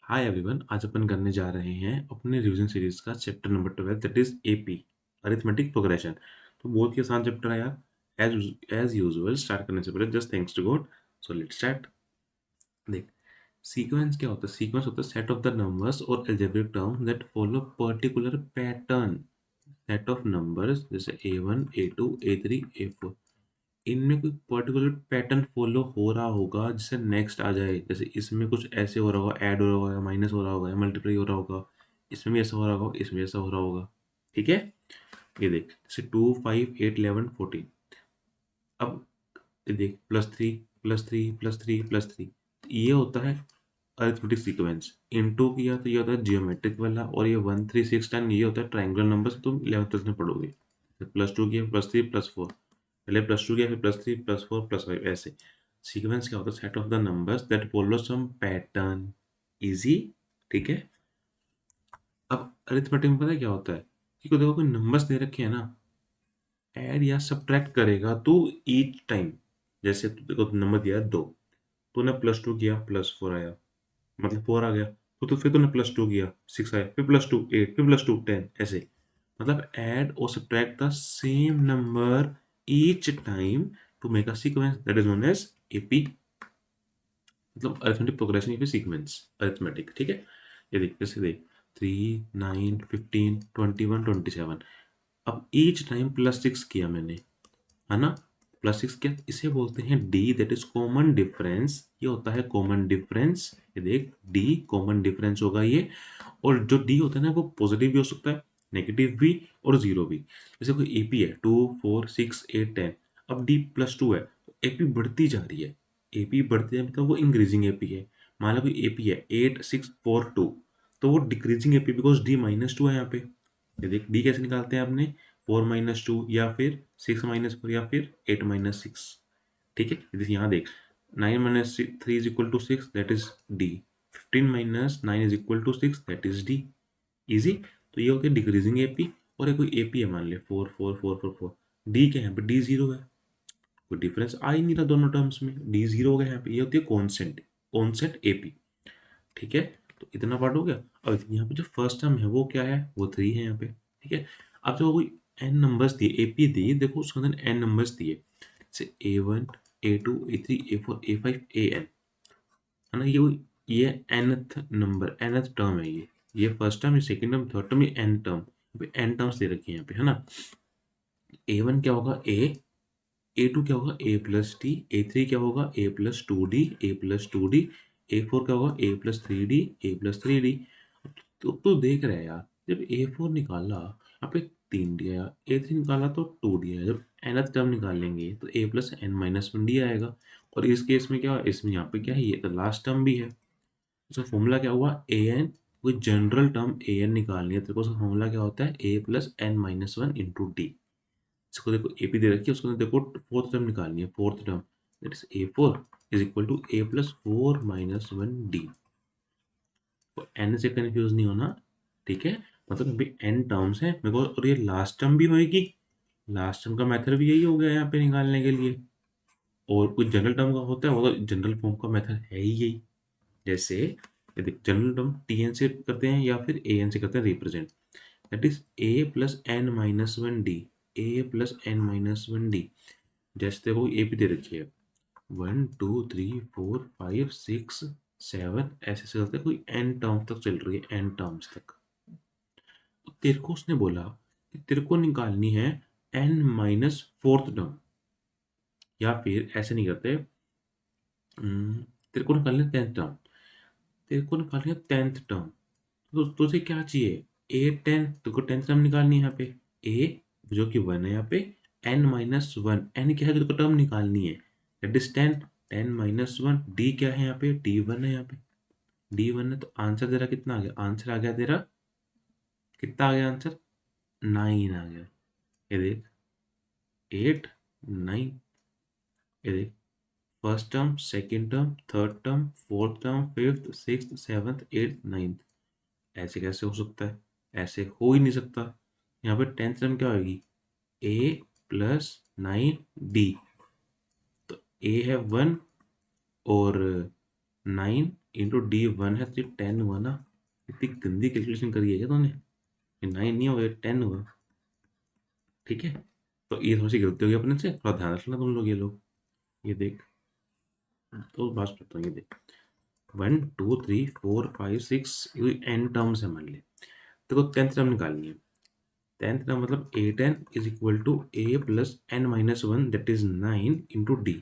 Hi everyone, आज अपन करने जा रहे हैं अपने रिवीजन सीरीज का chapter number 12 that is AP arithmetic progression. तो बहुत ही आसान चैप्टर है यार। एज यूजुअल स्टार्ट करने से पहले just thanks to God. So let's start. देख, सीक्वेंस क्या होता है? सीक्वेंस होता है सेट ऑफ द नंबर्स और algebraic term that follow particular pattern. Set of numbers जैसे A1 A2 A3 A4, इनमें कोई पर्टिकुलर पैटर्न फॉलो हो रहा होगा जिससे नेक्स्ट आ जाए। जैसे इसमें कुछ ऐसे हो रहा होगा, ऐड हो रहा होगा, माइनस हो रहा होगा, या मल्टीप्लाई हो रहा होगा। इसमें भी ऐसा हो रहा होगा, इसमें ऐसा हो रहा होगा। ठीक है, ये देख जैसे 2 5 8 11 14। अब ये देख +3 +3 +3 +3, ये होता है अरिथमेटिक सीक्वेंस। इनटू किया तो ये होता है जियोमेट्रिक वाला, और ये 1 3 6 10 ये होता है ट्राइंगुलर नंबर। तुम 11th में पढ़ोगे। +2 किया +3 +4, पहले +2 किया फिर +3 +4 +5, ऐसे। सीक्वेंस क्या होता है? Set of the numbers that follow some pattern. Easy. ठीक है। अब अरिथमेटिक में पता है क्या होता है कि देखो कोई नंबर्स दे रखे हैं ना, ऐड या सब्ट्रैक्ट करेगा तो ईच टाइम। जैसे देखो नंबर दिया है 2, तूने +2 किया +4 आया, मतलब 4 आ गया। तो फिर तूने +2 किया 6 आया, फिर +2 8, फिर +2 10, ऐसे। मतलब ऐड और subtract the same number each time to make a sequence that is known as AP, मतलब अरिथमेटिक प्रोग्रेशन या फिर सीक्वेंस अरिथमेटिक। ठीक है, ये देख जैसे देख 3 9 15 21 27। अब ईच टाइम +6 किया मैंने, है ना। +6 किया, इसे बोलते हैं D, that is common difference. ये होता है कॉमन डिफरेंस। ये देख डी कॉमन डिफरेंस होगा ये। और जो डी होता है ना वो पॉजिटिव भी हो सकता है, नेगेटिव भी और जीरो भी। जैसे कोई एपी है 2 4 6 8 10, अब डी +2 है तो एपी बढ़ती जा रही है। एपी बढ़ती है मतलब वो इंक्रीजिंग एपी है। मान लो कोई एपी है 8 6 4 2, तो वो डिक्रीजिंग एपी बिकॉज डी -2 है यहाँ पे। ये देख डी कैसे निकालते हैं आपने? 4 - 2 या फिर 6 - 4 या फिर 8 - 6। ठीक है, जैसे यहाँ देख 9 - 3 is equal to 6, that is D. 15 - 9 is equal to 6, that is D. Easy. तो ये होती है डिक्रीजिंग एपी। और ये कोई एपी है मान ले 4 4 4 4 4, डी क्या है यहाँ पे? डी जीरो है, कोई डिफरेंस आ ही नहीं रहा दोनों टर्म्स में, डी जीरो हो गया यहाँ पे। ये होती है कॉन्सेंट, कॉन्सेंट एपी। ठीक है, तो इतना पार्ट हो गया। अब यहाँ पे जो फर्स्ट टर्म है वो क्या है? वो 3 है यहाँ पे। ठीक है, अब जो कोई n नंबर्स दिए, एपी दिए, देखो उसके अंदर n नंबर्स दिए, जैसे A1 A2 A3 A4 A5 AN, है ना। ये nth नंबर, nth टर्म है ये फर्स्ट टर्म, ये सेकंड टर्म, थर्ड टर्म, ये n टर्म। n टर्म्स दे रखी है यहाँ पे, है ना। A1 क्या होगा? A। A2 क्या होगा? A+D। A3 क्या होगा? A+2D A+2D। A4 क्या होगा? A+3D A+3D। तो देख रहे हैं यार, जब A4 निकाला यहाँ पे 3 दिया, A3 निकाला तो 2 दिया, जब nth टर्म निकालेंगे तो A+n-1D आएगा। और इस केस में क्या, इसमें यहाँ पे क्या है? ये तो लास्ट टर्म भी है। उसका फॉर्मूला क्या हुआ? an। कोई जनरल टर्म an निकालनी है तो उसका फॉर्मूला क्या होता है? A+n-1 into D. इसको देखो एपी दे रखी है, उसको देखो फोर्थ टर्म निकालनी है, fourth term that is A4 is equal to A+4-1D। तो n से कंफ्यूज नहीं होना। ठीक है, मतलब अभी n टर्म्स है मेरे को, और ये लास्ट टर्म भी होएगी। लास्ट टर्म का मेथड भी यही हो गया यहाँ पे निकालने के लिए। और कुछ जनरल टर्म का होता है, वो तो जनरल फॉर्म का मेथड है ही यही। जैसे ये देख जनरल टर्म Tn से करते हैं या फिर An से करते हैं represent, that is A+n-1D। A+n-1D। जैसे देखो ए भी दे रखी है 1 2 3 4 5 6 7, ऐसे से करते कोई n टर्म्स तक चल रही है, n टर्म्स तक। तो तेरे को उसने बोला कि तेरे को निकालनी है n-4th टर्म, या फिर ऐसे नहीं करते। तेरे को निकालनी है 10th टर्म। तेरे को निकालनी है 10th टर्म। तो तुझे क्या चाहिए? A10, तेरे को 10th टर्म निकालनी है यहाँ पे। A जो कि 1 है यहाँ पे, n-1, n क्या है? तेरे को टर्म निकालनी है, दैट इज 10, 10-1। D क्या है यहाँ पे? D1 है यहाँ पे। D1 है तो आंसर तेरा कितना आ गया? आंसर आ गया तेरा कितना आ गया? आंसर 9 आ गया। ये देख 8 9, ये देख first term, second term, third term, fourth term, fifth sixth seventh eighth ninth. ऐसे कैसे हो सकता है? ऐसे हो ही नहीं सकता। यहाँ पे 10th टर्म क्या होगी? A+9D। तो A है 1 और 9, इंटू डी 1 है तो 10 हुआ ना। इतनी गंदी कैलकुलेशन करी है क्या तूने? ये 9 नहीं हुआ, 10 हुआ। ठीक है, तो ये थोड़ी सी गलती होगी अपने से, थोड़ा ध्यान रखना तुम लोग। ये लोग, ये देख, तो बात करता हूँ, ये देख 1 2 3 4 5 6 ये एन टर्म्स है मान ले। देखो 10th टर्म निकालनी है। 10th टर्म मतलब A ten is equal to A plus N minus one that is 9 into D.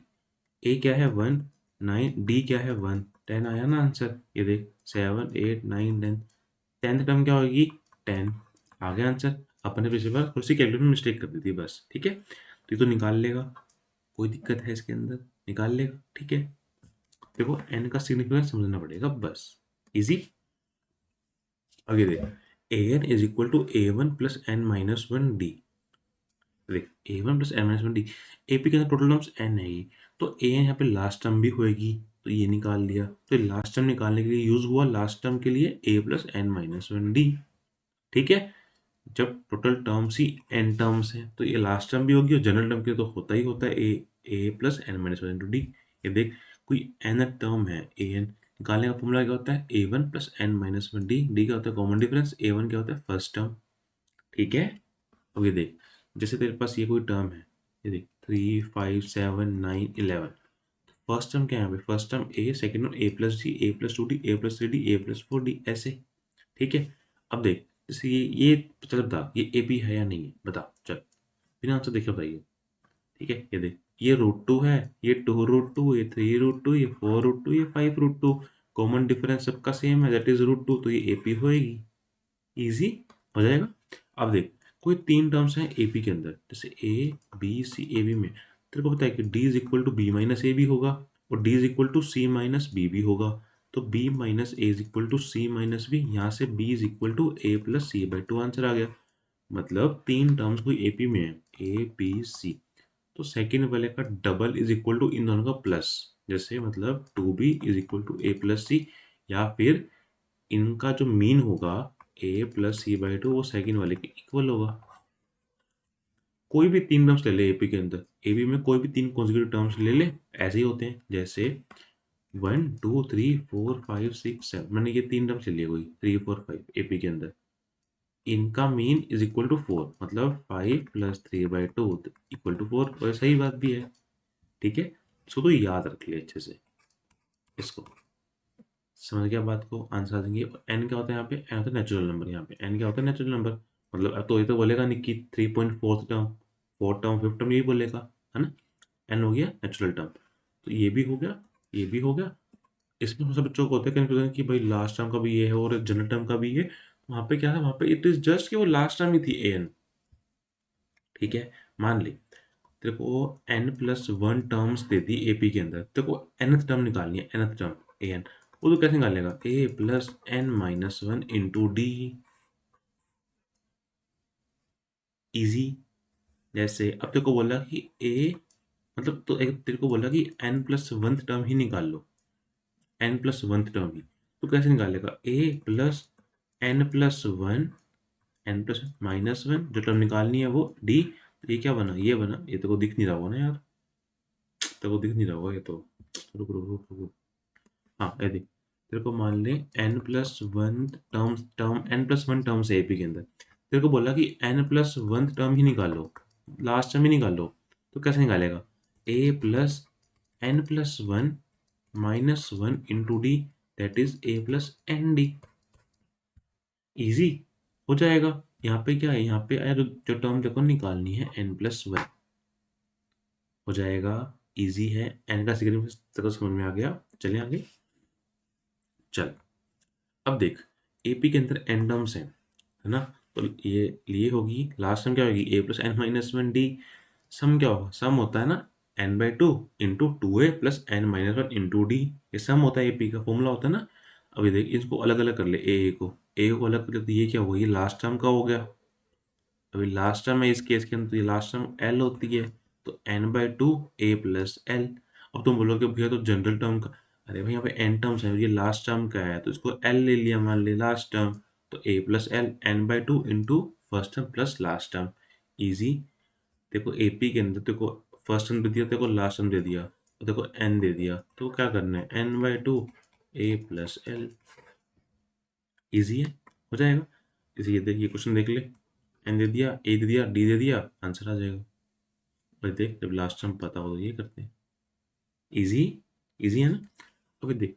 A क्या है 1, 9, डी क्या है 1, 10 आया ना आंसर। ये देख 7 8 9 10, 10th टर्म क्या होगी 10, आ गया आंसर। अपने पिछले बार थोड़ी सी कैलकुलेशन में मिस्टेक कर दी थी बस। ठीक है, तो ये तो निकाल लेगा, कोई दिक्कत है इसके अंदर, निकाल लेगा। ठीक है, देखो एन का सिग्निफिकेंस समझना पड़ेगा बस, इजी। आगे देख, A N is equal to A one plus N minus one D. देख A one plus N minus one D, A P के अंदर टोटल टर्म्स एन है ही, तो ए एन यहाँ पे लास्ट टर्म भी होएगी, तो ये निकाल लिया। तो लास्ट टर्म निकालने के लिए यूज हुआ लास्ट टर्म के लिए A plus N minus one D. ठीक है, जब टोटल टर्म्स ही एन टर्म्स हैं तो ये लास्ट टर्म भी होगी, और जनरल टर्म के लिए तो होता है a plus N minus one into d. ये देख, कोई एन टर्म है ए एन, निकालने का फॉर्मूला क्या होता है, a one plus N minus one d. D क्या होता है कॉमन डिफरेंस, ए वन क्या होता है फर्स्ट टर्म। ठीक है, अब ये देख, जैसे तेरे पास ये कोई टर्म है, ये देख 3 5 7 9 11, फर्स्ट टर्म क्या है यहाँ पे, first term A, second term A plus d, a plus two D, a plus three D, a plus four D, ऐसे। ठीक है, अब देख, जैसे ये चल बता, ये ए पी है या नहीं है, बता चल, बिना आंसर देखे बताइए। ठीक है, ये देख, ये रूट टू है, ये टू रूट टू, ये थ्री रूट टू, ये फोर रूट टू, ये five root two, common difference सबका सेम है दैट इज रूट टू, तो ये ए पी होएगी, इजी हो जाएगा। अब देख, कोई तीन टर्म्स हैं एपी के अंदर, जैसे A B C, A B में तेरे को पता है कि d is equal to b minus a भी होगा, और d is equal to c minus b भी होगा। तो b minus a is equal to c minus b, यहाँ से b is equal to A plus C by two answer आ गया। मतलब तीन टर्म्स कोई एपी में है, ए बी सी, तो सेकेंड वाले का डबल इज इक्वल टू इन दोनों का प्लस, जैसे मतलब two b is equal to A plus c, या फिर इनका जो मीन होगा a plus C by two वो सेकेंड वाले के इक्वल होगा। कोई भी तीन टर्म्स ले ले एपी के अंदर, एपी में कोई भी तीन कॉन्जिक्यूटिव टर्म्स ले ले, ऐसे ही होते हैं, जैसे 1 2 3 4 5 6 7, मैंने ये तीन टर्म्स ले लिए, कोई 3 4 5 एपी के अंदर, इनका मीन इज इक्वल टू 4, मतलब 5 प्लस 3/2 इक्वल टू 4, और सही बात भी है। ठीक है, इसको तो याद रख ले अच्छे से, इसको समझ गया बात को, आंसर आ जाएंगे। एन क्या होता है यहाँ पे, एन होता है नेचुरल नंबर, यहाँ पे एन क्या होता है नेचुरल नंबर, मतलब अब तो ये तो बोलेगा नहीं कि 3.4 term, fourth term fifth term, यही बोलेगा, है ना। एन हो गया नेचुरल टर्म, तो ये भी हो गया, ये भी हो गया। इसमें सब बच्चों को होता है कन्फ्यूजन कि भाई लास्ट टर्म का भी ये है और जनरल टर्म का भी ये, वहाँ पे क्या है, वहाँ पे इट इज जस्ट कि वो लास्ट टर्म ही थी ए एन। ठीक है, मान ली तेरे को एन प्लस वन टर्म्स दे दी एपी के अंदर, तेरे को nth टर्म निकालनी है, nth टर्म ए एन, वो तो कैसे निकालेगा, a plus N minus one into d, easy. जैसे अब तेरे को बोला कि ए, मतलब तो एक तेरे को बोला कि एन प्लस वन टर्म ही निकाल लो, एन प्लस वन टर्म ही, तो कैसे निकालेगा, a plus N plus one, n plus minus one, जो टर्म निकालनी है वो डी, ये क्या बना, ये बना, ये तेरे को दिख नहीं रहा होगा ना यार, तेरे को दिख नहीं रहा होगा ये तो, रुक रुक रुक रुक, हाँ ये देख, तेरे को मान ले n plus one terms, term n plus one terms है एपी के अंदर, तेरे को बोला कि n प्लस वन टर्म ही निकालो, लास्ट टर्म ही निकालो, तो कैसे निकालेगा, a plus N plus one minus one into D, that is a plus N D, easy हो जाएगा। यहाँ पे क्या है, यहाँ पे आया जो टर्म देखो निकालनी है n प्लस वन, हो जाएगा, इजी है, n का सिग्निफिकेंस तेरे को समझ में आ गया। चलिए आगे, चल अब देख, एपी के अंदर एन टर्म्स हैं, है ना, तो ये लिए होगी, लास्ट टर्म क्या होगी, a plus N minus one d, sum क्या होगा, सम होता है ना n by two into two A plus N minus one into d, ये सम होता है एपी का फॉर्मूला होता है ना। अभी देख, इसको अलग अलग कर ले, ए को अलग कर ले, तो ये क्या होगा, ये लास्ट टर्म का हो गया, अभी लास्ट टर्म है इस केस के अंदर, तो ये लास्ट टर्म एल होती है, तो N by two A plus L. अब तुम बोलोगे भैया तो जनरल टर्म का, अरे भाई यहाँ पे एन टर्म्स है, ये लास्ट टर्म का है तो इसको एल ले लिया, मान ले लास्ट टर्म, तो a plus l, n by two into first term plus last term, easy. देखो एपी के अंदर देखो फर्स्ट टर्म दे दिया, देखो लास्ट टर्म दे दिया, और देखो एन दे दिया, तो क्या करना है, N by two A plus L. Easy है, हो जाएगा। इसे ये देख, ये क्वेश्चन देख ले, एन दे दिया, ए दे दिया, डी दे दिया, आंसर आ जाएगा। और देख, जब लास्ट टाइम पता हो तो ये करते हैं। इजी, इजी है ना। अभी देख,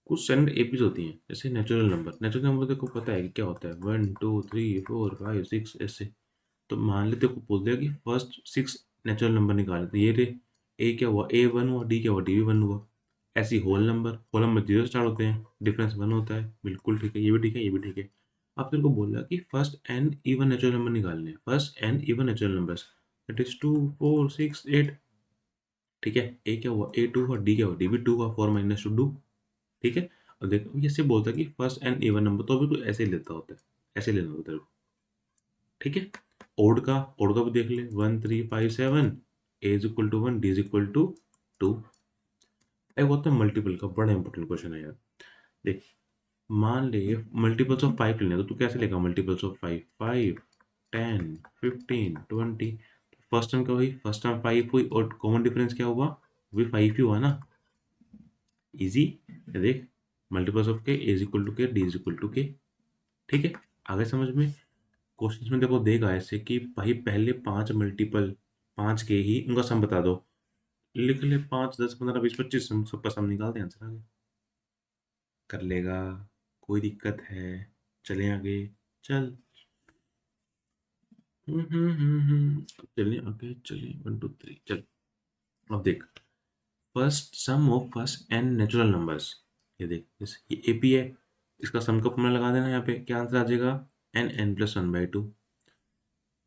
कुछ स्टैंडर्ड एपीज होती हैं, जैसे नेचुरल नंबर। नेचुरल नंबर तेरे को पता है कि क्या होता है, 1 2 3 4 5 6 ऐसे। तो मान लेते को बोल दिया कि फर्स्ट 6 नेचुरल नंबर निकाले, तो ये रे, ए क्या हुआ, ए 1 हुआ, डी क्या हुआ, डी भी 1 हुआ। ऐसी होल नंबर 0 स्टार्ट होते हैं, डिफरेंस 1 होता है। बिल्कुल ठीक है, ये भी ठीक है, ये भी ठीक है। अब तेरे को बोल रहा कि first N even natural number निकालने हैं, first N even natural numbers, that is 2 4 6 8। ठीक है, ए क्या हुआ, ए 2 हुआ, डी क्या हुआ, डी भी 2 हुआ, 4 माइनस 2 2। ठीक है। और देखो ये ऐसे बोलता है कि फर्स्ट एन इवन नंबर, तो अभी तो ऐसे ही लेता होता है, ऐसे लेना होता है। ठीक है। ओड का भी देख ले, 1 3 5 7, A is equal to 1, D is equal to 2। एक होता है मल्टीपल का, बड़ा इंपॉर्टेंट क्वेश्चन है यार। देख, मान ले मल्टीपल्स ऑफ 5 लेने, तो तू कैसे लेगा मल्टीपल्स ऑफ 5, 5 10 15 20। फर्स्ट टर्म क्या हुई, फर्स्ट टर्म 5 हुई, और कॉमन डिफरेंस क्या हुआ, भी 5 ही हुआ ना। इजी। देख, मल्टीपल्स ऑफ के, ए इज इक्वल टू के, डी इज इक्वल टू के। ठीक है, आगे समझ में। क्वेश्चन में देखो देगा ऐसे कि भाई पहले 5 मल्टीपल 5 के ही उनका सम बता दो। लिख ले 5 10 15 20 25, सबका सम निकाल दे, आंसर आ गया। कर लेगा, कोई दिक्कत है। चले आगे, चल। चलिए आगे, चलिए 1 2 3 चल। अब देख, first sum of first N natural numbers. ये देख, ये एपी है, इसका सम का फॉर्मूला लगा देना यहाँ पे, क्या आंसर आ जाएगा, n N plus 1/2।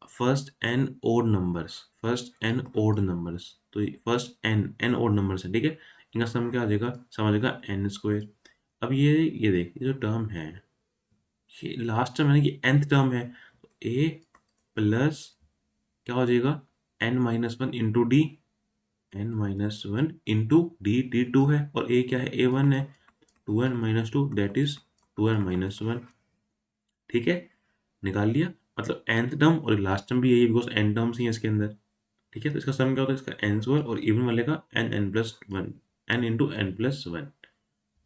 First n odd numbers, first n odd numbers, तो first n n odd numbers है। ठीक है, इनका सम क्या आ जाएगा, सम आ जाएगा एन स्क्वायर। अब ये देख, ये जो टर्म है, ये लास्ट टर्म है कि nth टर्म है, तो ए प्लस क्या हो जाएगा, n-1 into D, n-1 into D, D 2 है और ए क्या है, ए 1 है, 2n-2 दैट इज 2n-1। ठीक है, निकाल लिया। मतलब nth टर्म और लास्ट टर्म भी यही है, बिकॉज n टर्म्स ही है इसके अंदर। ठीक है, तो इसका सम क्या होता है, इसका एन स्क्वायर और इवन वाले का N N plus one, N into N plus one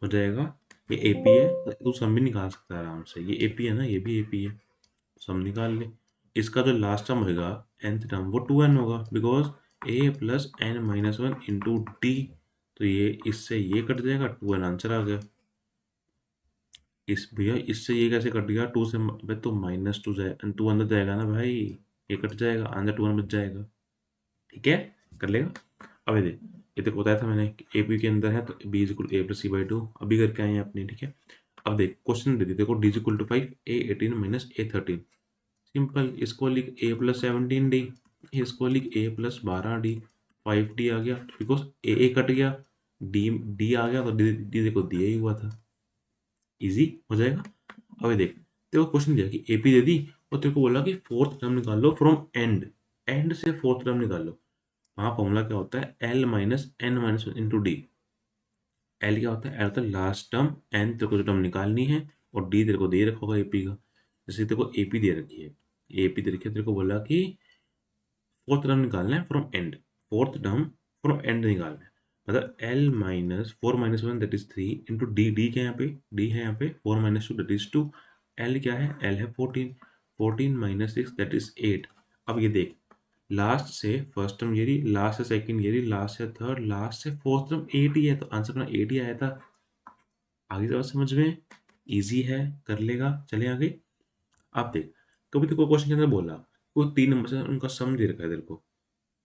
हो जाएगा। ये एपी है, तो तू सम भी निकाल सकता है आराम से, ये एपी है ना, ये भी एपी है, सम निकाल ले। इसका जो लास्ट टर्म होगा, nth टर्म, वो 2n होगा, because A plus n-1 into D. तो ये इससे ये कट जाएगा, 2n आंसर आ गया। इस भैया इससे ये कैसे कट गया, 2 से भाई तो -2 जाए, 2 अंदर जाएगा ना भाई, ये कट जाएगा, आंसर 2n बच जाएगा। ठीक है, कर लेगा। अब ये देख, ये तो बताया था मैंने कि ए पी के अंदर है, तो B is equal A plus C by 2 अभी करके आए हैं अपनी। ठीक है, अब देख क्वेश्चन दे दी देखो, D is equal to 5, A 18 minus A 13। Simple, इसको लिख ए प्लस 17 डी, इसको लिख ए प्लस 12 डी। 5 डी आ गया बिकॉज ए कट गया, डी डी आ गया, तो डी डी देखो दिया ही हुआ था। इजी हो जाएगा। अब ये देख, तेरे को क्वेश्चन दिया कि एपी दे दी, और तेरे को बोला कि फोर्थ टर्म निकाल लो फ्रॉम एंड, एंड से फोर्थ टर्म निकाल लो। वहाँ फॉर्मूला क्या होता है, L minus N minus into D. L क्या होता है, एल होता है लास्ट टर्म, एन तेरे को जो टर्म निकालनी है, और डी तेरे को दे रखा होगा एपी का। जैसे तेरे को एपी दे रखी है, एपी दे रखी है, तेरे को बोला कि फोर्थ टर्म निकालना है from and, fourth term from and निकालना है। मतलब L minus 4-1 that is 3 into D, d क्या है यहाँ पे, डी है यहाँ पे 4-2 दैट इज 2। एल क्या है, एल है 14, 14 माइनस 6 दैट इज 8। अब ये देख, लास्ट से फर्स्ट टर्म ये रही, लास्ट से सेकंड ये रही, लास्ट से थर्ड, लास्ट से फोर्थ टर्म 8 ही है, तो आंसर अपना 8 ही आया था। आगे बात समझ में, इजी है, कर लेगा। चले आगे। अब देख, कभी तो कोई क्वेश्चन के अंदर बोला कोई 3 नंबर से उनका सम दे रखा है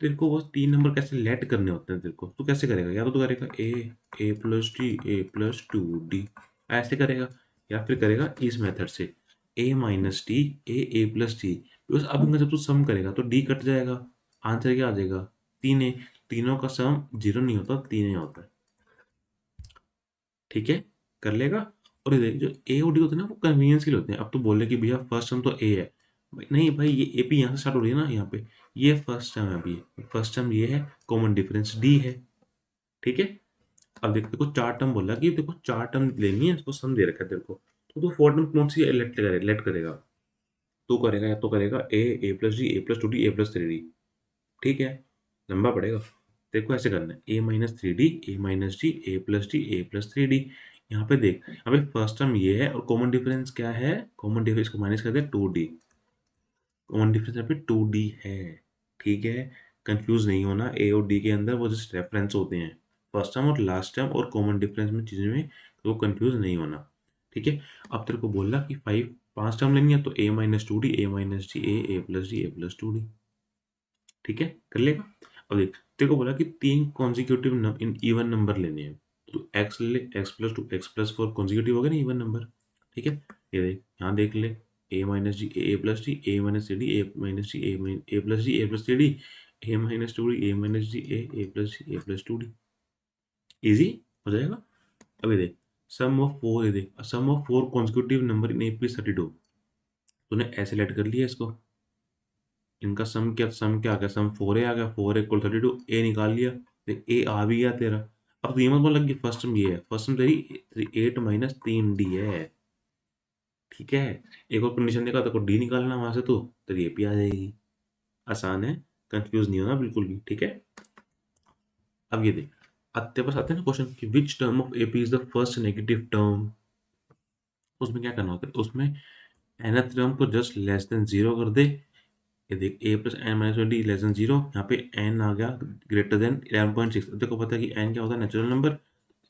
तेरे को वो 3 नंबर कैसे लेट करने होते हैं तेरे को, तो कैसे करेगा, या तो तू करेगा a plus d, a plus 2 d, ऐसे करेगा, या फिर करेगा इस मेथड से, a minus d, a plus d. Because अब इनका जब तू सम करेगा तो डी कट जाएगा, आंसर क्या आ जाएगा, 3 ए। तीनों का सम 0 नहीं होता, 3 ए होता है। ठीक है, कर लेगा। और ये देख, जो ए और डी होते हैं ना, वो कन्वीनियंस के लिए होते हैं। अब तो बोले कि भैया फर्स्ट टर्म तो ए है, नहीं भाई, ये ए पी यहाँ से स्टार्ट हो रही है ना, यहाँ पे ये फर्स्ट टर्म है, अभी फर्स्ट टर्म ये है, कॉमन डिफरेंस डी है। ठीक है, अब देखो 4 टर्म बोला कि देखो 4 टर्म लेनी है, इसको सम दे रखा है तेरे को, तो तू 4 टर्म कौन सी लेट करेगा, तो करेगा, या तो करेगा a plus d, a plus 2 D, a plus 3 D. ठीक है, लंबा पड़ेगा। देखो ऐसे करना है, ए minus 3 D, a minus d, a plus d, a plus 3 D. यहाँ पे देख, यहाँ पे फर्स्ट टर्म ये है और कॉमन डिफरेंस क्या है, कॉमन डिफरेंस को माइनस करते हैं 2d, कॉमन डिफरेंस यहाँ पे 2d है, ठीक है। कंफ्यूज नहीं होना, ए और डी के अंदर वो जस्ट रेफरेंस होते हैं, फर्स्ट टर्म और लास्ट टर्म और कॉमन डिफरेंस में चीज़ें में, तो कंफ्यूज नहीं होना, ठीक है। अब तेरे को बोला कि 5 टर्म लेनी है तो a minus 2d, a minus d, a plus d, a plus 2d, ठीक है, कर लेगा। अब देख, तेरे को बोला कि 3 कॉन्जिक्यूटिव इन इवन नंबर लेने हैं, तो x ले ले, x plus 2 x plus 4 consecutive हो गया ना इवन नंबर, ठीक है। ये देख, यहाँ देख ले, a minus d, a plus d, a minus d, a minus d, a plus d, a plus d, a minus 2d, a minus d, a plus d, a plus 2d, easy हो जाएगा। अभी देख, sum of 4, ये देख, sum of 4 consecutive number in AP 32, तूने ऐसे late कर लिया इसको, इनका सम क्या आ गया, सम 4a आ गया, 4a इक्वल 32, a निकाल लिया, देख a आ भी गया तेरा। अब तो ये मत बोल लगी फर्स्ट टर्म ये है, फर्स्ट टर्म तेरी 8 माइनस 3d है, ठीक है। एक और कंडीशन देखा तो डी निकालना वहां से, तो तेरी एपी आ जाएगी, आसान है, कंफ्यूज नहीं होना बिल्कुल भी, ठीक है। अब ये देख, अब तेरे पास आते हैं ना क्वेश्चन कि which term of AP is the first negative term, उसमें क्या करना होता है, उसमें nth टर्म को जस्ट लेस देन 0 कर दे, ये देख a plus N minus 20 less than 0, यहाँ पे n आ गया ग्रेटर देन 11.6, देखो पता है कि n क्या होता है, नेचुरल नंबर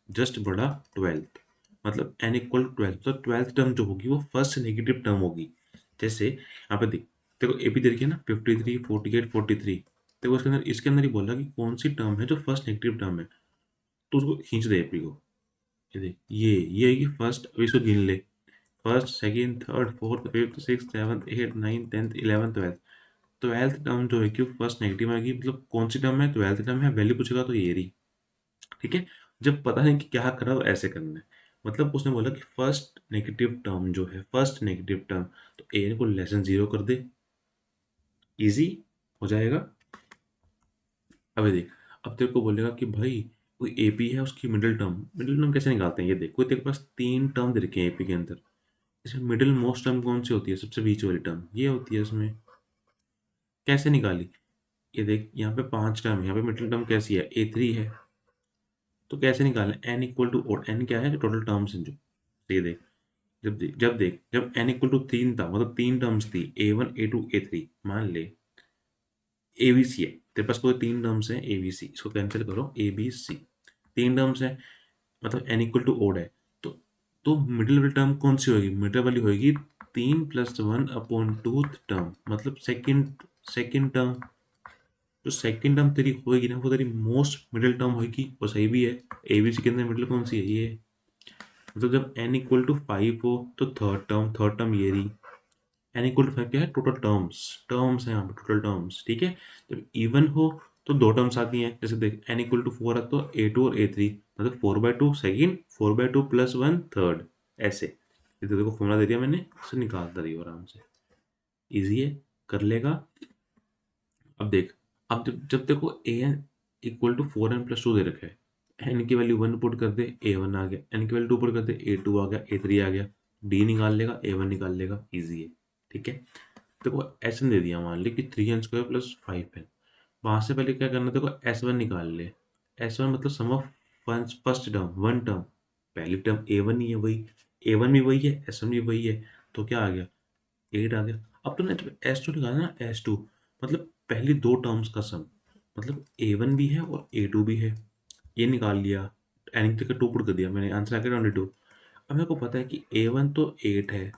जस्ट बड़ा 12th, मतलब n इक्वल 12, तो 12th टर्म जो होगी वो फर्स्ट नेगेटिव टर्म होगी। जैसे यहाँ पे देख, देखो एपी दे रखी है ना 53, 48, 43, देखो इसके अंदर ही बोल रहा कि कौन सी टर्म है जो फर्स्ट नेगेटिव टर्म है, तो उसको खींच दे एपी को, ये देख, ये है कि फर्स्ट, अब इसको गिन ले, first, second, third, fourth, fifth, six, seventh, eight, nine, 10th, 11th, 12th, 12th term जो है कि फर्स्ट नेगेटिव आएगी, मतलब कौन सी टर्म है, 12th टर्म है, वैल्यू पूछेगा तो ये रही, ठीक है। जब पता नहीं कि क्या करना तो ऐसे करना है, मतलब उसने बोला कि फर्स्ट नेगेटिव टर्म जो है, फर्स्ट नेगेटिव टर्म, तो ए को लेस देन 0 कर दे, इजी हो जाएगा। अब ये देख, अब तेरे को बोलेगा कि भाई कोई एपी है, उसकी मिडिल टर्म कैसे निकालते हैं, ये देख, कोई तेरे पास 3 टर्म दे रखे हैं एपी के अंदर, इसमें मिडिल मोस्ट टर्म कौन सी होती है, सबसे बीच वाली टर्म ये होती है, इसमें कैसे निकाली, ये देख, यहाँ पे 5 टर्म है, यहाँ पे मिडिल टर्म कैसी है, A3 है, तो कैसे निकालें, n इक्वल टू, और n क्या है, टोटल टर्म्स हैं जो, तो ये देख, जब n इक्वल टू 3 था, मतलब 3 टर्म्स थी, A1, A2, A3, मान ले ABC है तेरे पास, कोई 3 टर्म्स हैं ABC, इसको कैंसिल करो, ABC 3 टर्म्स है, मतलब n इक्वल टू ओड है, तो मिडिल वाली टर्म कौन सी होगी, मिडिल वाली होगी 3+1/2 टर्म, मतलब सेकंड टर्म, जो सेकंड टर्म तेरी होगी ना वो तेरी मोस्ट मिडिल टर्म होगी, वो सही भी है, ABC के अंदर मिडिल कौन सी है, ये, मतलब जब n इक्वल टू 5 हो तो थर्ड टर्म ये रही, n इक्वल टू 5 क्या है, टोटल टर्म्स है यहाँ पे, टोटल टर्म्स, ठीक है। जब इवन हो तो 2 टर्म्स आती हैं, जैसे देख n इक्वल टू 4 है तो A2 और A3, मतलब 4/2 सेकेंड, 4/2 प्लस 1 थर्ड, ऐसे, ये तो देखो फॉर्मूला दे दिया मैंने, उससे निकालता रही आराम से, इजी है, कर लेगा। अब देख, अब जब देखो an इक्वल टू 4n+2 दे रखा है, n की वैल्यू 1 पुट कर दे, a1 आ गया, n की वैल्यू 2 पुट कर दे, a2 आ गया, a3 आ गया, d निकाल लेगा, a1 निकाल लेगा, इजी है, ठीक है। देखो एसएन दे दिया, मान ली कि 3n² प्लस 5n, वहां से पहले क्या करना, देखो s1 निकाल ले, s1 मतलब sum of first term, one term, पहली टर्म a1 ही है, वही a1 भी वही है, s1 भी वही है, तो क्या आ गया, 8 आ गया। अब तो जब S2 निकाला ना, S2 मतलब पहली 2 टर्म्स का सम, मतलब A1 भी है और A2 भी है, ये निकाल लिया, एन की जगह 2 पुट कर दिया मैंने, आंसर आ गया 22। अब मेरे को पता है कि A1 तो 8 है,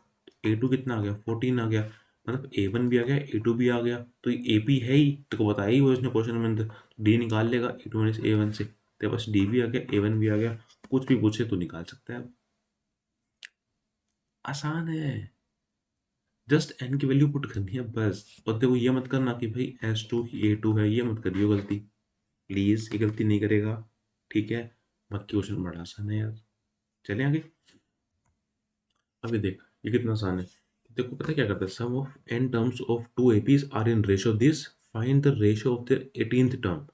A2 कितना आ गया, 14 आ गया, मतलब A1 भी आ गया, A2 भी आ गया, तो ये AP है ही, तेरे को बताया ही वो इसने क्वेश्चन में अंदर, D निकाल लेगा A2 माइनस A1 से, तेरे पास D भी आ गया, A1 भी आ गया, कुछ भी पूछे तो निकाल सकता है, आसान है, जस्ट n की वैल्यू पुट करनी है बस। और देखो ये मत करना कि भाई S2 ही A2 है, ये मत करियो गलती, प्लीज ये गलती नहीं करेगा, ठीक है। बाकी क्वेश्चन बड़ा आसान है यार, चले आगे। अभी देख, ये कितना आसान है, देखो पता है क्या करता है, sum of n terms of two APs are in ratio this, find the ratio of the 18th term,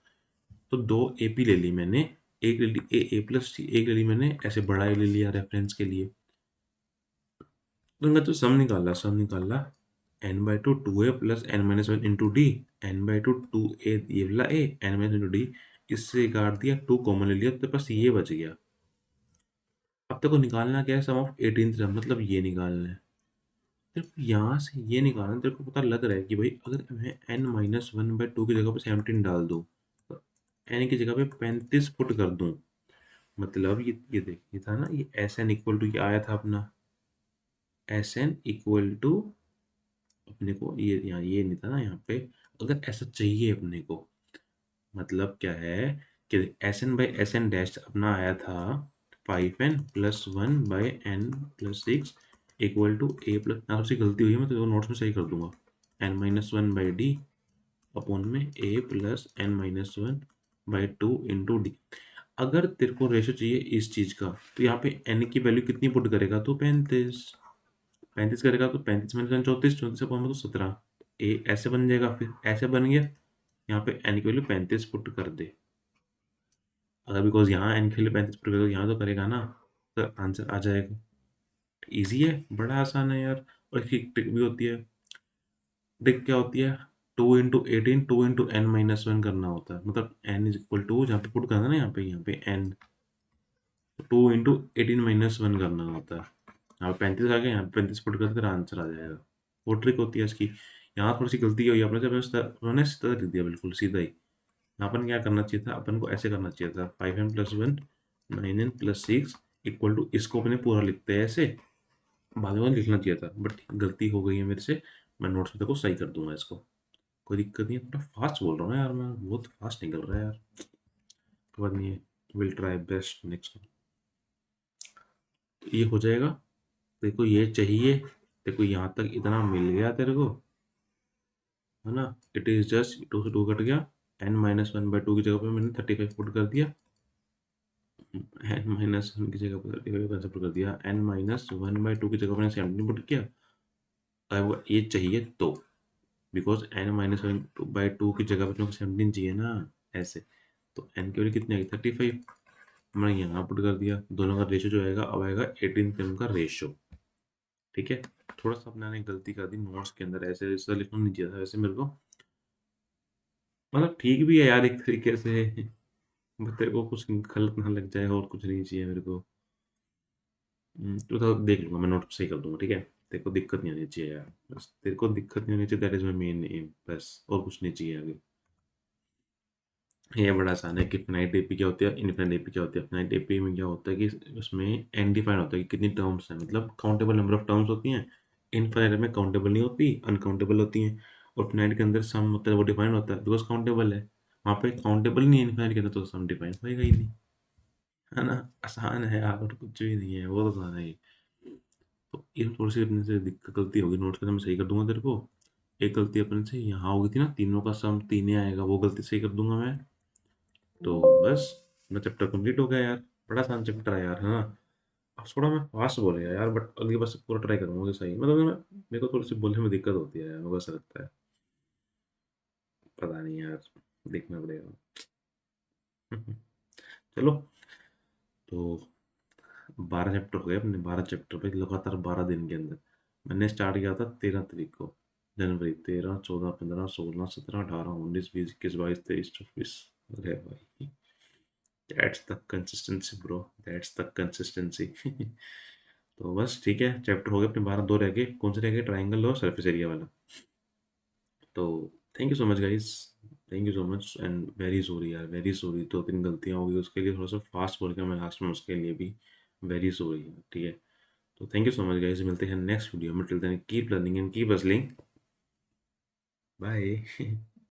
तो 2 AP ले ली मैंने, एक ले ली ए प्लस सी, एक ले ली मैंने ऐसे बड़ा ए ले लिया रेफरेंस के लिए, तो इनका तो सम निकाला n/2 2a plus n-1 into D, n/2 2a ये वाला a, n-1 इंटू डी, इससे काट दिया, 2 कॉमन ले लिया, तो पास ये बच गया। अब तेरे को निकालना क्या है, सम ऑफ 18 टर्म, मतलब ये निकालना है तेरे को, यहाँ से ये निकालना है। तेरे को पता लग रहा है कि भाई अगर मैं n-1/2 की जगह पे 17 डाल दूँ, तो n की जगह पे 35 पुट कर दूँ, मतलब ये देख, ये था ना, ये एस एन इक्वल टू, ये आया था अपना एस एन इक्वल टू, अपने को ये यहाँ ये नहीं था ना यहाँ पे, अगर ऐसा चाहिए अपने को, मतलब क्या है कि S N by S N dash अपना आया था 5n+1/n+6 equal to A plus, यहाँ सबसे गलती हुई है, मैं तो नोट्स में सही कर दूंगा, n-1/d अपॉन में a plus n-1/2 into D. अगर तेरे को रेशो चाहिए इस चीज़ का, तो यहाँ पे n की वैल्यू कितनी पुट करेगा, तो 35 करेगा, तो 35 - 34, 34 अपॉन में तो 17, ए ऐसे बन जाएगा, फिर ऐसे बन गया, यहाँ पे n की वैल्यू 35 पुट कर दे। अगर बिकॉज यहाँ n के लिए 35 पुट करेगा, यहाँ तो करेगा ना, तो आंसर आ जाएगा। इजी है, बड़ा आसान है यार। और इसकी ट्रिक भी होती है। ट्रिक क्या होती है, 2 × 18, 2 × n-1 करना होता है, मतलब n इज इक्वल टू, जहाँ पे पुट करना है ना, यहाँ पे n, 2 × 18 - 1 करना होता है। यहाँ पे 35 आ गया, यहाँ पे 35 पुट कर तेरा आंसर आ जाएगा। वो ट्रिक होती है इसकी। यहाँ थोड़ी सी गलती हुई अपने से, उन्होंने सीधा लिख दिया, बिल्कुल सीधा ही। अपन क्या करना चाहिए था, अपन को ऐसे करना चाहिए था, 5n+1 9n+6 इक्वल टू, इसको अपने पूरा लिखते हैं ऐसे, बाद में लिखना चाहिए था, बट गलती हो गई है मेरे से। मैं नोट्स में देखो सही कर दूंगा इसको, कोई दिक्कत नहीं है। थोड़ा फास्ट बोल रहा हूँ ना यार मैं, बहुत फास्ट निकल रहा है यार, कोई बात नहीं है, विल ट्राई बेस्ट नेक्स्ट। ये हो जाएगा। देखो ये चाहिए, देखो यहाँ तक इतना मिल गया तेरे को, है ना। इट इज जस्ट 2 से 2 कट गया, n-1/2 की जगह पे मैंने 35 पुट कर दिया, n-1 की जगह पर 35 कैंसिल पुट कर दिया, n-1/2 की जगह मैंने 17 पुट किया। अगर वो ये चाहिए तो, बिकॉज n-1/2 की जगह पे 17 चाहिए ना, ऐसे, तो n की वैल्यू कितनी आएगी, 35, मैंने यहाँ पुट कर दिया। दोनों का रेशो जो आएगा, अब आएगा 18 का रेशो, ठीक है। थोड़ा सा अपने ने गलती कर दी नोट्स के अंदर, ऐसे ऐसा लिखना नहीं चाहिए था वैसे मेरे को, मतलब ठीक भी है यार एक तरीके से, बस तेरे को कुछ गलत ना लग जाए, और कुछ नहीं चाहिए मेरे को। तो देख लूंगा मैं, नोट सही कर दूंगा, ठीक है। तेरे को दिक्कत नहीं आनी चाहिए यार, बस तेरे को दिक्कत नहीं होनी चाहिए, that is my main M, बस और कुछ नहीं चाहिए आगे। ये बड़ा आसान है कि फिनाइट एपी क्या होती है, इनफिनाइट एपी क्या होती है। फिनाइट एपी में क्या होता है कि उसमें एन डिफाइन होता है कि कितनी टर्म्स हैं, मतलब काउंटेबल नंबर ऑफ टर्म्स होती हैं। इनफाइनाइट में काउंटेबल नहीं होती, अनकाउंटेबल होती हैं। और फिनाइट के अंदर सम होता है, वो डिफाइन होता है, बिकॉज काउंटेबल है। वहाँ पे काउंटेबल नहीं है इनफाइनाइट के अंदर, तो सम डिफाइन होएगा ही नहीं, है ना। आसान है यार, और कुछ भी नहीं है, वो तो आसान है ही। तो ये थोड़ी सी अपने से दिक्कत गलती होगी, नोट्स के अंदर मैं सही कर दूंगा तेरे को। एक गलती अपने से यहाँ हो गई थी ना, तीनों का सम तीन ही आएगा, वो गलती सही कर दूंगा मैं। तो बस मेरा चैप्टर कंप्लीट हो गया यार। बड़ा आसान चैप्टर है यार, है ना। अब थोड़ा मैं फास्ट बोल गया यार, बट अगली बार से पूरा ट्राई करूंगा कि सही, मतलब मेरे को थोड़ी सी बोलने में दिक्कत होती है यार, मेरे को ऐसा लगता है, पता नहीं यार, देखना पड़ेगा। चलो, तो 12 चैप्टर हो गए अपने, 12 चैप्टर पे लगातार 12 दिन के अंदर। मैंने स्टार्ट किया था 13 तारीख को, जनवरी, 13, 14, 15, 16, 17, 18, 19, 20, 21, 22, 23, 24। अरे भाई, that's the consistency bro, that's the consistency. तो बस ठीक है, चैप्टर हो गए अपने 12, 2 रह गए। कौन से रह गए, ट्राइंगल और सरफेस एरिया वाला। तो thank you so much guys, thank you so much and very sorry यार, वेरी सॉरी, 2 3 गलतियाँ हो गई उसके लिए, थोड़ा सा फास्ट बोल गया मैं लास्ट में, उसके लिए भी वेरी सॉरी, ठीक है। तो thank you so much guys, मिलते हैं नेक्स्ट वीडियो में, till then keep learning and keep hustling, bye.